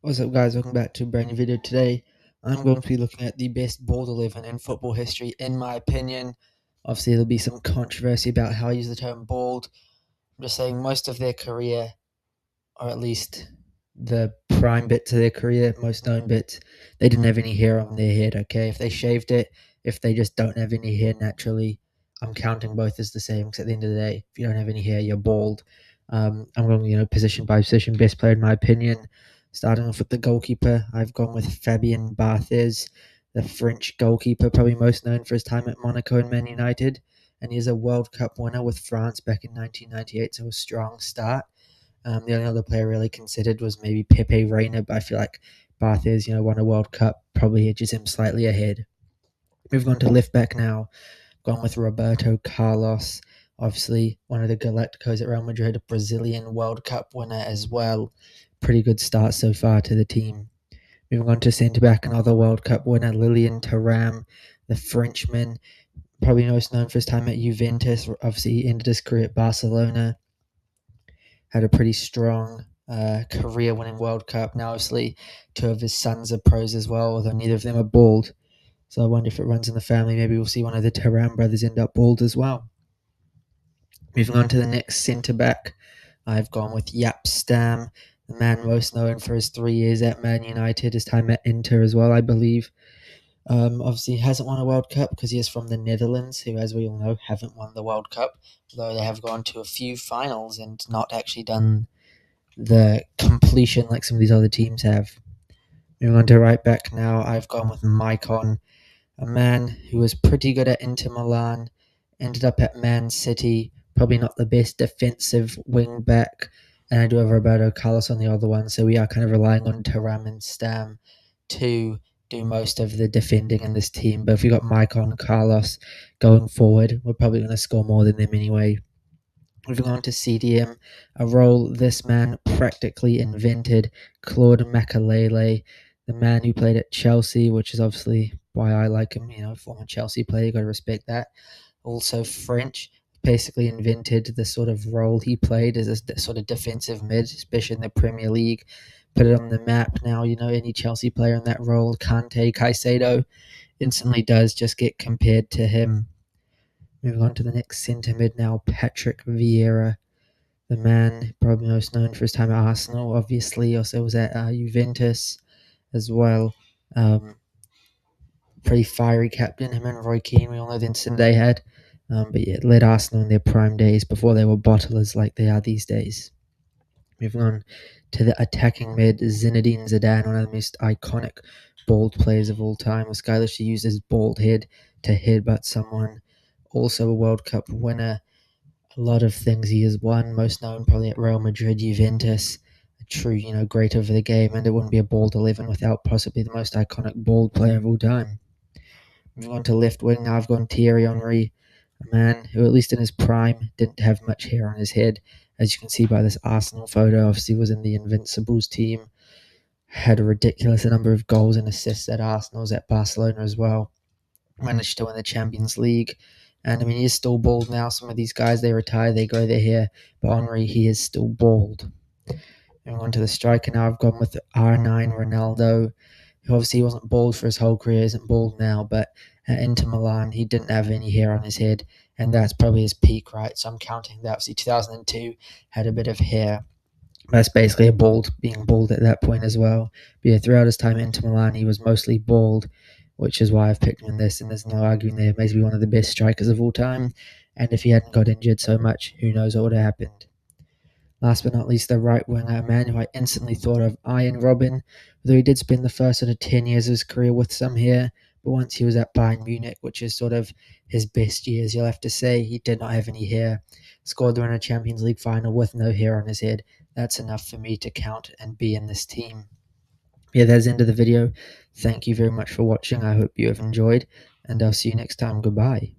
What's up, guys? Welcome back to a brand new video. Today, I'm going to be looking at the best bald 11 in football history, in my opinion. Obviously, there'll be some controversy about how I use the term bald. I'm just saying most of their career, or at least the prime bits of their career, most known bits, they didn't have any hair on their head, okay? If they shaved it, if they just don't have any hair naturally, I'm counting both as the same, because at the end of the day, if you don't have any hair, you're bald. I'm going, position by position, best player in my opinion. Starting off with the goalkeeper, I've gone with Fabien Barthez, the French goalkeeper, probably most known for his time at Monaco and Man United. And he's a World Cup winner with France back in 1998, so a strong start. The only other player really considered was maybe Pepe Reina, but I feel like Barthez, won a World Cup, probably edges him slightly ahead. Moving on to left back now, gone with Roberto Carlos, obviously one of the Galacticos at Real Madrid, a Brazilian World Cup winner as well. Pretty good start so far to the team. Moving on to centre back, another World Cup winner, Lilian Thuram, the Frenchman, probably most known for his time at Juventus. Obviously, he ended his career at Barcelona. Had a pretty strong career-winning World Cup. Now, obviously, two of his sons are pros as well, although neither of them are bald. So I wonder if it runs in the family. Maybe we'll see one of the Thuram brothers end up bald as well. Moving on to the next centre-back, I've gone with Jaap Stam, the man most known for his 3 years at Man United, his time at Inter as well, I believe. Obviously, he hasn't won a World Cup because he is from the Netherlands, who, as we all know, haven't won the World Cup, though they have gone to a few finals and not actually done the completion like some of these other teams have. Moving on to right back now, I've gone with Maicon, a man who was pretty good at Inter Milan, ended up at Man City, probably not the best defensive wing back, and I do have Roberto Carlos on the other one, so we are kind of relying on Thuram and Stam to do most of the defending in this team. But if we got Maicon, Carlos going forward, we're probably going to score more than them anyway. Moving on to CDM, a role this man practically invented, Claude Makelele, the man who played at Chelsea, which is obviously why I like him, former Chelsea player, you got to respect that. Also French, basically invented the sort of role he played as a sort of defensive mid, especially in the Premier League. Put it on the map now, any Chelsea player in that role, Kante, Caicedo, instantly does just get compared to him. Moving on to the next centre mid now, Patrick Vieira, the man probably most known for his time at Arsenal, obviously. Also was at Juventus as well. Pretty fiery captain, him and Roy Keane. We all know the incident they had. But yeah, led Arsenal in their prime days before they were bottlers like they are these days. Moving on to the attacking mid, Zinedine Zidane, one of the most iconic bald players of all time. This guy literally used his bald head to headbutt someone. Also a World Cup winner. A lot of things he has won, most known probably at Real Madrid, Juventus. A true, great over the game, and it wouldn't be a bald 11 without possibly the most iconic bald player of all time. Moving on to left wing, now I've gone Thierry Henry, a man who, at least in his prime, didn't have much hair on his head. As you can see by this Arsenal photo, obviously was in the Invincibles team. Had a ridiculous number of goals and assists at Arsenal, was at Barcelona as well. Managed to win the Champions League. And he is still bald now. Some of these guys, they retire, they grow their hair. But Henry, he is still bald. Moving on to the striker now, I've gone with R9 Ronaldo, who obviously wasn't bald for his whole career, isn't bald now, but at Inter Milan, he didn't have any hair on his head, and that's probably his peak, right? So I'm counting that. Obviously, 2002 had a bit of hair. That's basically being bald at that point as well. But yeah, throughout his time at Inter Milan, he was mostly bald, which is why I've picked him in this, and there's no arguing there. Maybe one of the best strikers of all time, and if he hadn't got injured so much, who knows what would have happened. Last but not least, the right winger, a man who I instantly thought of, Arjen Robben, though he did spend the first sort of 10 years of his career with some hair, but once he was at Bayern Munich, which is sort of his best years, you'll have to say, he did not have any hair. Scored during a Champions League final with no hair on his head. That's enough for me to count and be in this team. Yeah, that's the end of the video. Thank you very much for watching. I hope you have enjoyed, and I'll see you next time. Goodbye.